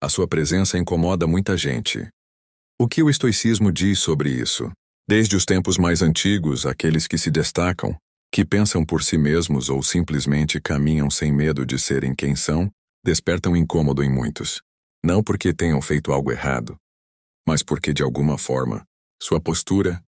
A sua presença incomoda muita gente. O que o estoicismo diz sobre isso? Desde os tempos mais antigos, aqueles que se destacam, que pensam por si mesmos ou simplesmente caminham sem medo de serem quem são, despertam incômodo em muitos. Não porque tenham feito algo errado, mas porque, de alguma forma, sua postura,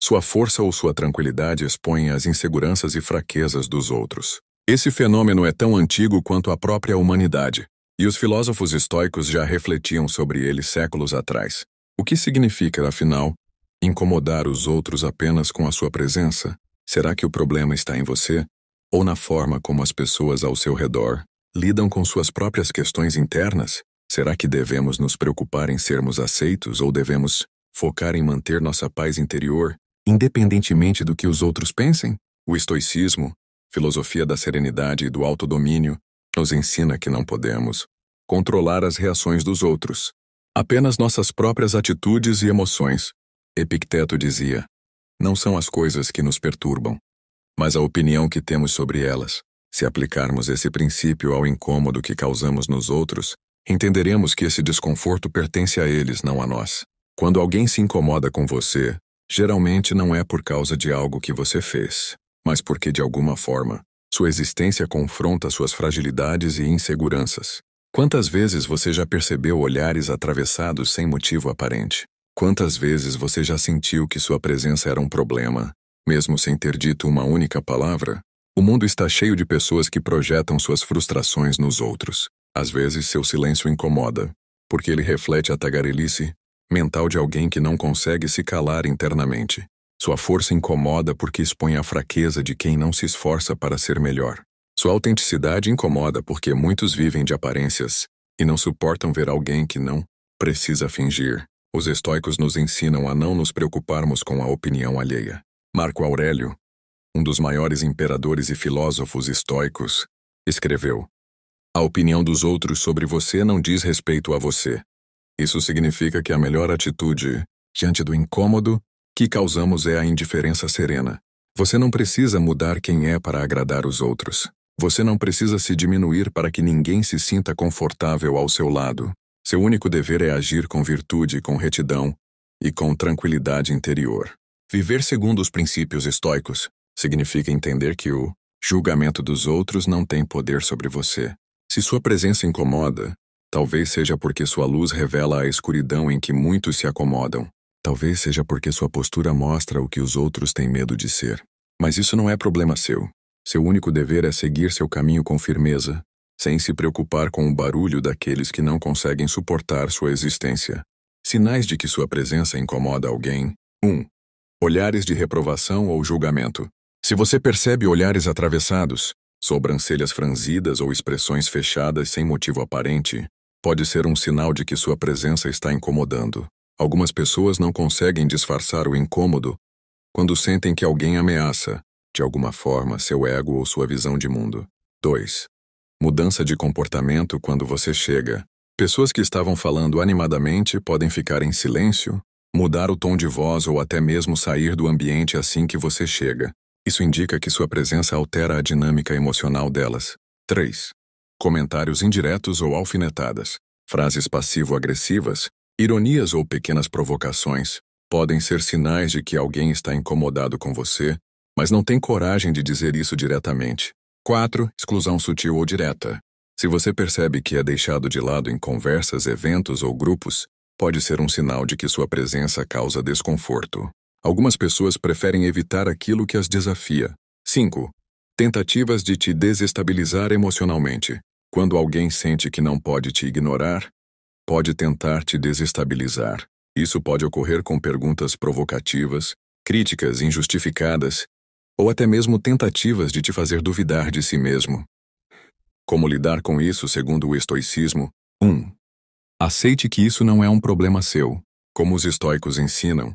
sua força ou sua tranquilidade expõem as inseguranças e fraquezas dos outros. Esse fenômeno é tão antigo quanto a própria humanidade, e os filósofos estoicos já refletiam sobre ele séculos atrás. O que significa, afinal, incomodar os outros apenas com a sua presença? Será que o problema está em você? Ou na forma como as pessoas ao seu redor lidam com suas próprias questões internas? Será que devemos nos preocupar em sermos aceitos ou devemos focar em manter nossa paz interior, independentemente do que os outros pensem? O estoicismo, filosofia da serenidade e do autodomínio, nos ensina que não podemos controlar as reações dos outros, apenas nossas próprias atitudes e emoções. Epicteto dizia: não são as coisas que nos perturbam, mas a opinião que temos sobre elas. Se aplicarmos esse princípio ao incômodo que causamos nos outros, entenderemos que esse desconforto pertence a eles, não a nós. Quando alguém se incomoda com você, geralmente não é por causa de algo que você fez, mas porque, de alguma forma, sua existência confronta suas fragilidades e inseguranças. Quantas vezes você já percebeu olhares atravessados sem motivo aparente? Quantas vezes você já sentiu que sua presença era um problema, mesmo sem ter dito uma única palavra? O mundo está cheio de pessoas que projetam suas frustrações nos outros. Às vezes, seu silêncio incomoda, porque ele reflete a tagarelice mental de alguém que não consegue se calar internamente. Sua força incomoda porque expõe a fraqueza de quem não se esforça para ser melhor. Sua autenticidade incomoda porque muitos vivem de aparências e não suportam ver alguém que não precisa fingir. Os estoicos nos ensinam a não nos preocuparmos com a opinião alheia. Marco Aurélio, um dos maiores imperadores e filósofos estoicos, escreveu: a opinião dos outros sobre você não diz respeito a você. Isso significa que a melhor atitude diante do incômodo que causamos é a indiferença serena. Você não precisa mudar quem é para agradar os outros. Você não precisa se diminuir para que ninguém se sinta confortável ao seu lado. Seu único dever é agir com virtude, com retidão e com tranquilidade interior. Viver segundo os princípios estoicos significa entender que o julgamento dos outros não tem poder sobre você. Se sua presença incomoda, talvez seja porque sua luz revela a escuridão em que muitos se acomodam. Talvez seja porque sua postura mostra o que os outros têm medo de ser. Mas isso não é problema seu. Seu único dever é seguir seu caminho com firmeza, sem se preocupar com o barulho daqueles que não conseguem suportar sua existência. Sinais de que sua presença incomoda alguém. 1. Olhares de reprovação ou julgamento. Se você percebe olhares atravessados, sobrancelhas franzidas ou expressões fechadas sem motivo aparente, pode ser um sinal de que sua presença está incomodando. Algumas pessoas não conseguem disfarçar o incômodo quando sentem que alguém ameaça, de alguma forma, seu ego ou sua visão de mundo. 2. Mudança de comportamento quando você chega. Pessoas que estavam falando animadamente podem ficar em silêncio, mudar o tom de voz ou até mesmo sair do ambiente assim que você chega. Isso indica que sua presença altera a dinâmica emocional delas. 3. Comentários indiretos ou alfinetadas. Frases passivo-agressivas, ironias ou pequenas provocações podem ser sinais de que alguém está incomodado com você, mas não tem coragem de dizer isso diretamente. 4. Exclusão sutil ou direta. Se você percebe que é deixado de lado em conversas, eventos ou grupos, pode ser um sinal de que sua presença causa desconforto. Algumas pessoas preferem evitar aquilo que as desafia. 5. Tentativas de te desestabilizar emocionalmente. Quando alguém sente que não pode te ignorar, pode tentar te desestabilizar. Isso pode ocorrer com perguntas provocativas, críticas injustificadas, ou até mesmo tentativas de te fazer duvidar de si mesmo. Como lidar com isso segundo o estoicismo? 1. Aceite que isso não é um problema seu. Como os estoicos ensinam,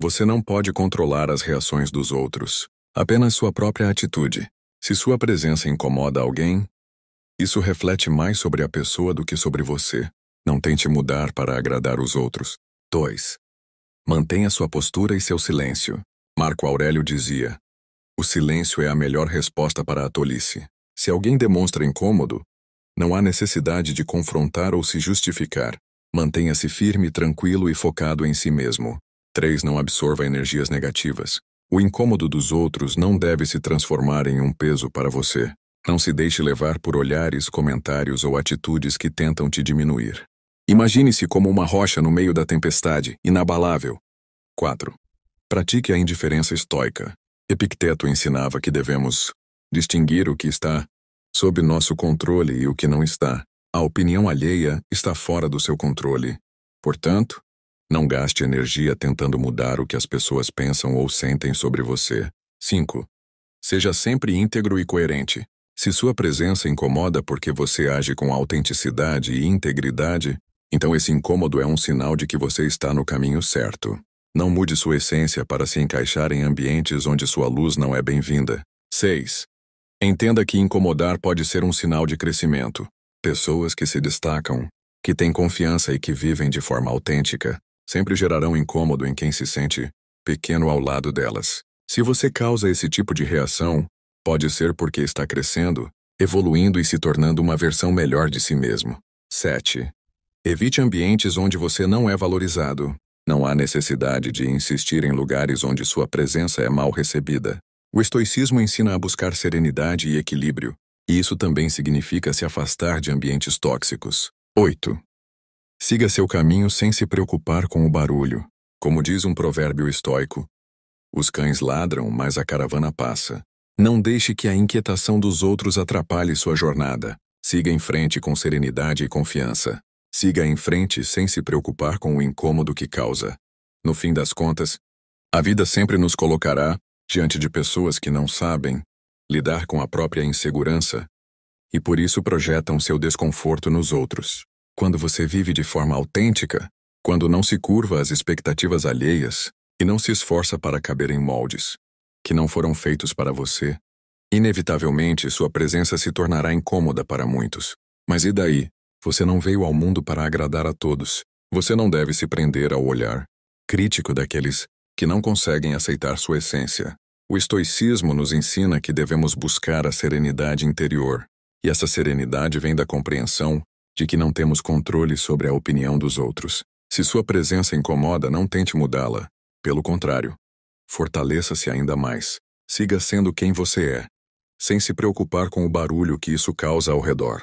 você não pode controlar as reações dos outros, apenas sua própria atitude. Se sua presença incomoda alguém, isso reflete mais sobre a pessoa do que sobre você. Não tente mudar para agradar os outros. 2. Mantenha sua postura e seu silêncio. Marco Aurélio dizia: o silêncio é a melhor resposta para a tolice. Se alguém demonstra incômodo, Não há necessidade de confrontar ou se justificar. Mantenha-se firme, tranquilo e focado em si mesmo. 3. Não absorva energias negativas. O incômodo dos outros não deve se transformar em um peso para você. Não se deixe levar por olhares, comentários ou atitudes que tentam te diminuir. Imagine-se como uma rocha no meio da tempestade, inabalável. 4. Pratique a indiferença estoica. Epicteto ensinava que devemos distinguir o que está sob nosso controle e o que não está. A opinião alheia está fora do seu controle. Portanto, não gaste energia tentando mudar o que as pessoas pensam ou sentem sobre você. 5. Seja sempre íntegro e coerente. Se sua presença incomoda porque você age com autenticidade e integridade, então esse incômodo é um sinal de que você está no caminho certo. Não mude sua essência para se encaixar em ambientes onde sua luz não é bem-vinda. 6. Entenda que incomodar pode ser um sinal de crescimento. Pessoas que se destacam, que têm confiança e que vivem de forma autêntica, sempre gerarão incômodo em quem se sente pequeno ao lado delas. Se você causa esse tipo de reação, pode ser porque está crescendo, evoluindo e se tornando uma versão melhor de si mesmo. 7. Evite ambientes onde você não é valorizado. Não há necessidade de insistir em lugares onde sua presença é mal recebida. O estoicismo ensina a buscar serenidade e equilíbrio, e isso também significa se afastar de ambientes tóxicos. 8. Siga seu caminho sem se preocupar com o barulho. Como diz um provérbio estoico, os cães ladram, mas a caravana passa. Não deixe que a inquietação dos outros atrapalhe sua jornada. Siga em frente com serenidade e confiança. Siga em frente sem se preocupar com o incômodo que causa. No fim das contas, a vida sempre nos colocará diante de pessoas que não sabem lidar com a própria insegurança e por isso projetam seu desconforto nos outros. Quando você vive de forma autêntica, quando não se curva às expectativas alheias e não se esforça para caber em moldes que não foram feitos para você, inevitavelmente sua presença se tornará incômoda para muitos. Mas e daí? Você não veio ao mundo para agradar a todos. Você não deve se prender ao olhar crítico daqueles que não conseguem aceitar sua essência. O estoicismo nos ensina que devemos buscar a serenidade interior, e essa serenidade vem da compreensão de que não temos controle sobre a opinião dos outros. Se sua presença incomoda, não tente mudá-la. Pelo contrário, fortaleça-se ainda mais. Siga sendo quem você é, sem se preocupar com o barulho que isso causa ao redor.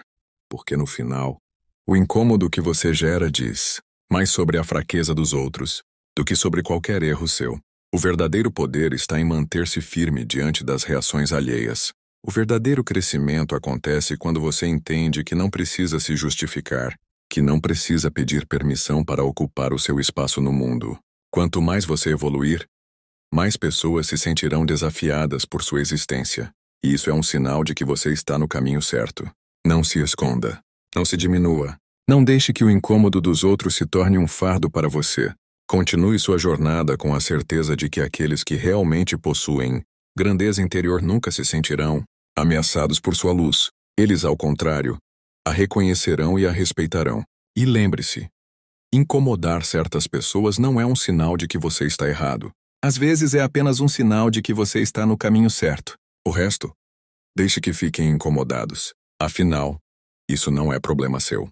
Porque no final, o incômodo que você gera diz mais sobre a fraqueza dos outros do que sobre qualquer erro seu. O verdadeiro poder está em manter-se firme diante das reações alheias. O verdadeiro crescimento acontece quando você entende que não precisa se justificar, que não precisa pedir permissão para ocupar o seu espaço no mundo. Quanto mais você evoluir, mais pessoas se sentirão desafiadas por sua existência. E isso é um sinal de que você está no caminho certo. Não se esconda. Não se diminua. Não deixe que o incômodo dos outros se torne um fardo para você. Continue sua jornada com a certeza de que aqueles que realmente possuem grandeza interior nunca se sentirão ameaçados por sua luz. Eles, ao contrário, a reconhecerão e a respeitarão. E lembre-se, incomodar certas pessoas não é um sinal de que você está errado. Às vezes é apenas um sinal de que você está no caminho certo. O resto, deixe que fiquem incomodados. Afinal, isso não é problema seu.